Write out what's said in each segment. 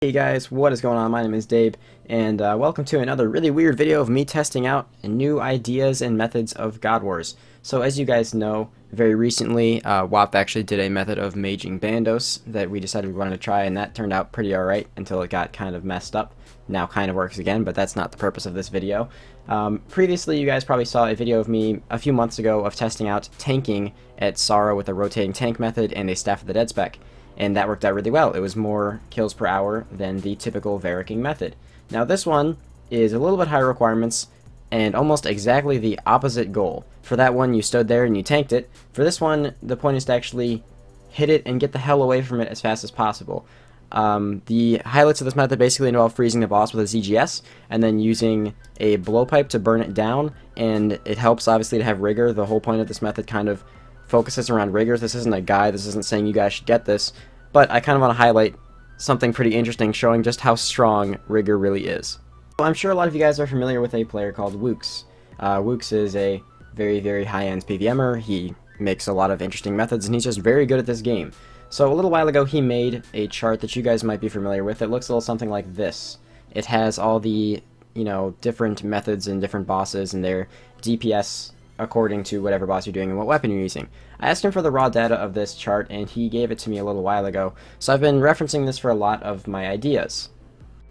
Hey guys, what is going on? My name is Dabe, and welcome to another really weird video of me testing out new ideas and methods of God Wars. So as you guys know, very recently, WAP actually did a method of maging Bandos that we decided we wanted to try, and that turned out pretty alright until it got kind of messed up. Now kind of works again, but that's not the purpose of this video. Previously, you guys probably saw a video of me a few months ago of testing out tanking at Sara with a rotating tank method and a Staff of the Dead spec. And that worked out really well. It was more kills per hour than the typical Varricking method. Now this one is a little bit higher requirements and almost exactly the opposite goal. For that one, you stood there and you tanked it. For this one, the point is to actually hit it and get the hell away from it as fast as possible. The highlights of this method basically involve freezing the boss with a ZGS and then using a blowpipe to burn it down, and it helps obviously to have rigour. The whole point of this method kind of focuses around rigour. This isn't a guide, this isn't saying you guys should get this, but I kind of want to highlight something pretty interesting showing just how strong rigour really is. Well, I'm sure a lot of you guys are familiar with a player called Woox. Woox is a very high-end PVMer. He makes a lot of interesting methods and he's just very good at this game. So a little while ago he made a chart that you guys might be familiar with. It looks a little something like this. It has all the, different methods and different bosses and their DPS according to whatever boss you're doing and what weapon you're using. I asked him for the raw data of this chart and he gave it to me a little while ago, so I've been referencing this for a lot of my ideas.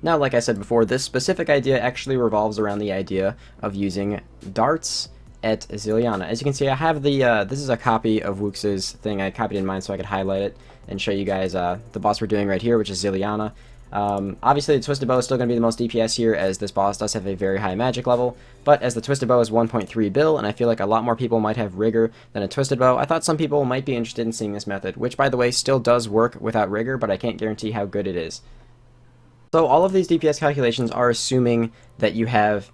Now, like I said before, this specific idea actually revolves around the idea of using darts at Zileana. As you can see, I have the, this is a copy of Woox's thing. I copied in mine so I could highlight it and show you guys the boss we're doing right here, which is Zileana. Obviously the Twisted Bow is still going to be the most DPS here, as this boss does have a very high magic level, but as the Twisted Bow is 1.3 bill, and I feel like a lot more people might have rigour than a Twisted Bow, I thought some people might be interested in seeing this method, which by the way still does work without rigour, but I can't guarantee how good it is. So all of these DPS calculations are assuming that you have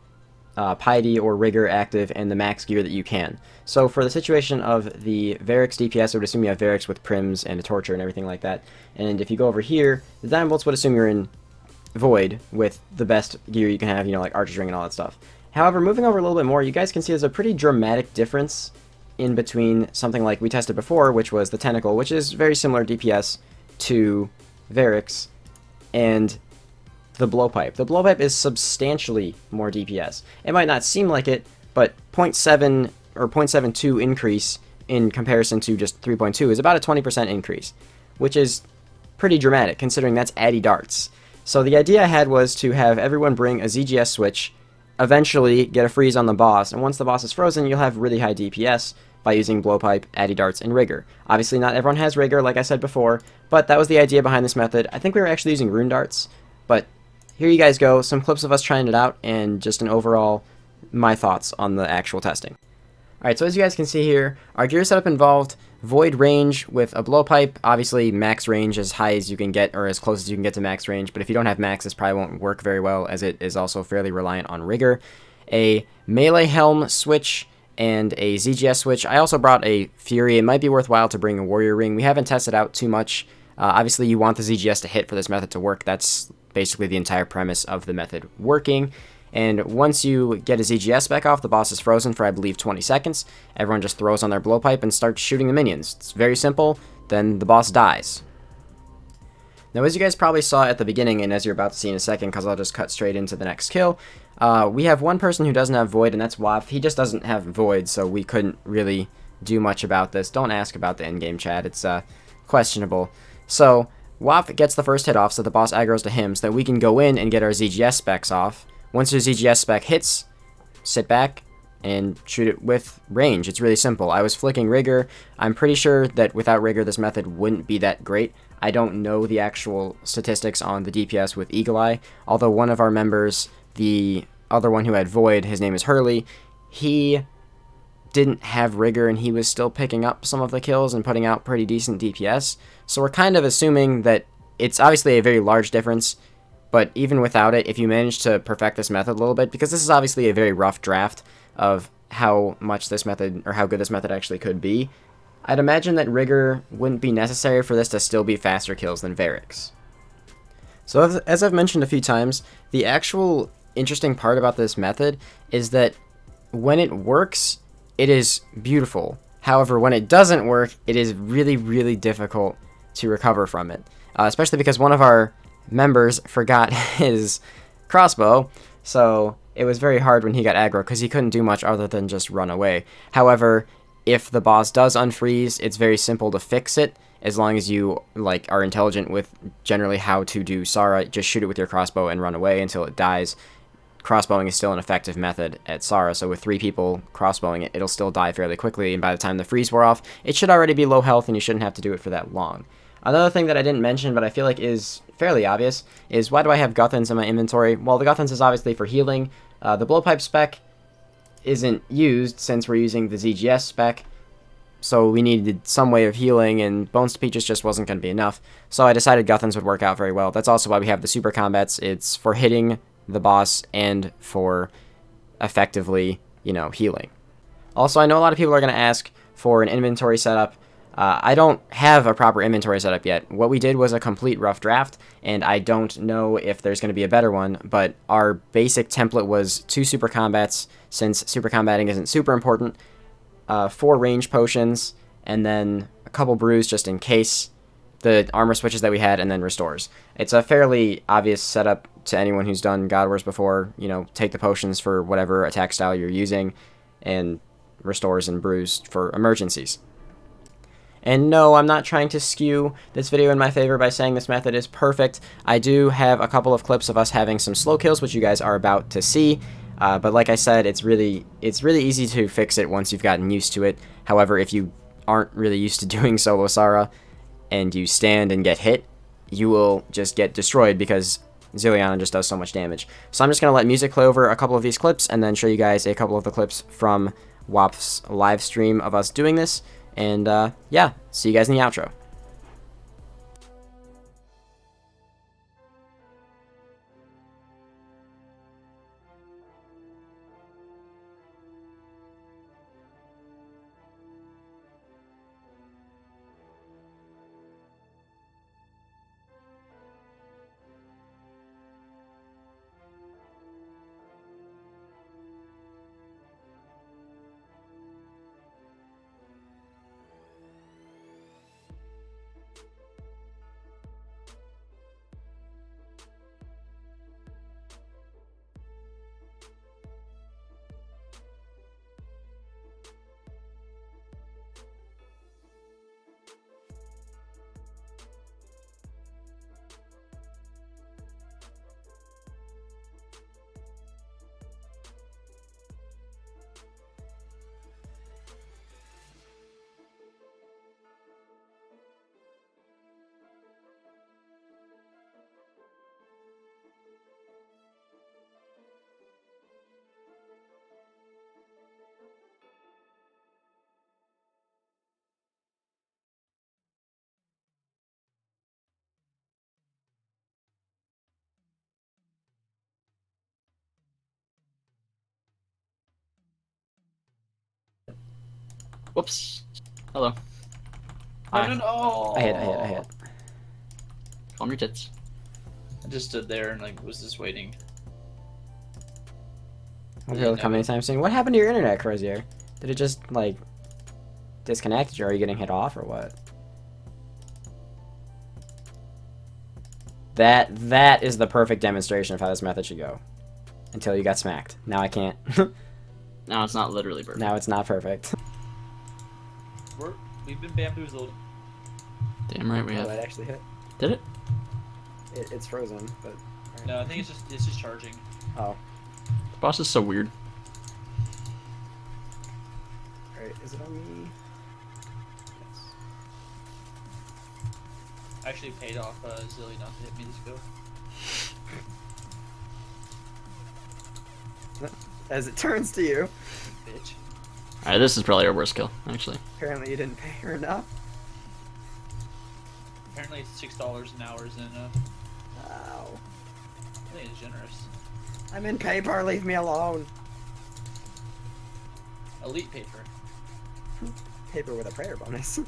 piety or rigour active and the max gear that you can. So for the situation of the Varric's DPS, I would assume you have Varric's with Prims and a Torture and everything like that. And if you go over here, the Diamond Bolts would assume you're in Void with the best gear you can have, like Archer's Ring and all that stuff. However, moving over a little bit more, you guys can see there's a pretty dramatic difference in between something like we tested before, which was the Tentacle, which is very similar DPS to Varric's, and the Blowpipe. The Blowpipe is substantially more DPS. It might not seem like it, but 0.7 or 0.72 increase in comparison to just 3.2 is about a 20% increase, which is pretty dramatic considering that's Addy Darts. So the idea I had was to have everyone bring a ZGS switch, eventually get a freeze on the boss, and once the boss is frozen, you'll have really high DPS by using Blowpipe, Addy Darts, and rigour. Obviously not everyone has rigour, like I said before, but that was the idea behind this method. I think we were actually using Rune Darts, but here you guys go, some clips of us trying it out, and just an overall, my thoughts on the actual testing. Alright, so as you guys can see here, our gear setup involved Void range with a Blowpipe, obviously max range as high as you can get, or as close as you can get to max range, but if you don't have max, this probably won't work very well, as it is also fairly reliant on rigour. A melee helm switch, and a ZGS switch. I also brought a Fury. It might be worthwhile to bring a Warrior Ring. We haven't tested out too much. Obviously, you want the ZGS to hit for this method to work. That's basically the entire premise of the method working. And once you get a ZGS back off, the boss is frozen for, I believe, 20 seconds. Everyone just throws on their Blowpipe and starts shooting the minions. It's very simple. Then the boss dies. Now, as you guys probably saw at the beginning, and as you're about to see in a second, because I'll just cut straight into the next kill, we have one person who doesn't have Void, and that's WAF. He just doesn't have Void, so we couldn't really do much about this. Don't ask about the in-game chat. It's questionable. So WAF gets the first hit off, so the boss aggroes to him, so that we can go in and get our ZGS specs off. Once your ZGS spec hits, sit back and shoot it with range. It's really simple. I was flicking rigour. I'm pretty sure that without rigour, this method wouldn't be that great. I don't know the actual statistics on the DPS with Eagle Eye, although one of our members, the other one who had Void, his name is Hurley, he didn't have rigour and he was still picking up some of the kills and putting out pretty decent DPS. So we're kind of assuming that it's obviously a very large difference, but even without it, if you manage to perfect this method a little bit, because this is obviously a very rough draft of how much this method, or how good this method actually could be, I'd imagine that rigour wouldn't be necessary for this to still be faster kills than Varric's. So as I've mentioned a few times, the actual interesting part about this method is that when it works, it is beautiful. However, when it doesn't work, it is really difficult to recover from it. Especially because one of our members forgot his crossbow, so it was very hard when he got aggro because he couldn't do much other than just run away. However, if the boss does unfreeze, it's very simple to fix it as long as you like are intelligent with generally how to do Sara. Just shoot it with your crossbow and run away until it dies. Crossbowing is still an effective method at Sara, so with 3 people crossbowing it, it'll still die fairly quickly, and by the time the freeze wore off, it should already be low health and you shouldn't have to do it for that long. Another thing that I didn't mention, but I feel like is fairly obvious, is why do I have Guthans in my inventory? Well, the Guthans is obviously for healing. The Blowpipe spec isn't used since we're using the ZGS spec, so we needed some way of healing, and Bones to Peaches just wasn't going to be enough, so I decided Guthans would work out very well. That's also why we have the super combats. It's for hitting the boss and for effectively, healing. Also, I know a lot of people are going to ask for an inventory setup. I don't have a proper inventory setup yet. What we did was a complete rough draft, and I don't know if there's going to be a better one, but our basic template was 2 super combats, since super combating isn't super important, 4 range potions, and then a couple brews just in case, the armor switches that we had, and then restores. It's a fairly obvious setup to anyone who's done God Wars before. Take the potions for whatever attack style you're using, and restores and brews for emergencies. And no, I'm not trying to skew this video in my favor by saying this method is perfect. I do have a couple of clips of us having some slow kills, which you guys are about to see. But like I said, it's really easy to fix it once you've gotten used to it. However, if you aren't really used to doing solo Sara, and you stand and get hit, you will just get destroyed because Zileana just does so much damage. So I'm just going to let music play over a couple of these clips and then show you guys a couple of the clips from WAP's live stream of us doing this. And yeah, see you guys in the outro. Whoops. Hello. Hi. No. I hit. Calm your tits. I just stood there and was just waiting. Won't be able to come anytime soon. What happened to your internet, Crozier? Did it just disconnect, or are you getting hit off, or what? That is the perfect demonstration of how this method should go. Until you got smacked. Now I can't. Now it's not literally perfect. Now it's not perfect. We've been bamboozled. Damn right we have. That actually hit. Did it? It's frozen, but... No, I think it's just charging. Oh. The boss is so weird. Alright, is it on me? Yes. I actually paid off Zilly not to hit me this go. As it turns to you. Bitch. Alright, this is probably our worst kill, actually. Apparently you didn't pay her enough. Apparently it's $6 an hour isn't enough. Ow. I think it's generous. I'm in paper, leave me alone. Elite paper. Paper with a prayer bonus.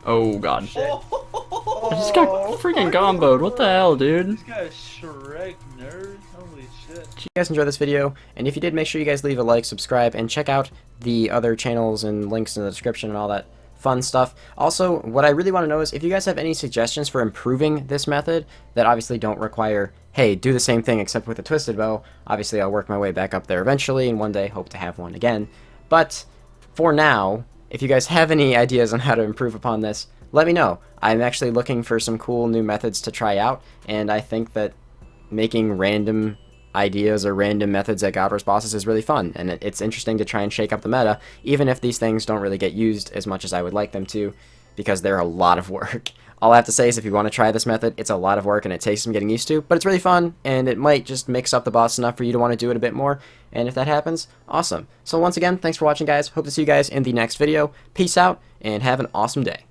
Oh god. Oh, I just got freaking comboed. What the hell, dude? This guy's Shrek nerd. Holy shit. If you guys enjoyed this video, and if you did, make sure you guys leave a like, subscribe, and check out the other channels and links in the description and all that fun stuff. Also, what I really want to know is if you guys have any suggestions for improving this method that obviously don't require, hey, do the same thing except with a twisted bow. Obviously, I'll work my way back up there eventually, and one day hope to have one again. But for now, if you guys have any ideas on how to improve upon this, let me know. I'm actually looking for some cool new methods to try out, and I think that making random ideas or random methods at God Wars bosses is really fun, and it's interesting to try and shake up the meta, even if these things don't really get used as much as I would like them to, because they're a lot of work. All I have to say is if you want to try this method, it's a lot of work and it takes some getting used to, but it's really fun, and it might just mix up the boss enough for you to want to do it a bit more, and if that happens, awesome. So once again, thanks for watching, guys. Hope to see you guys in the next video. Peace out, and have an awesome day.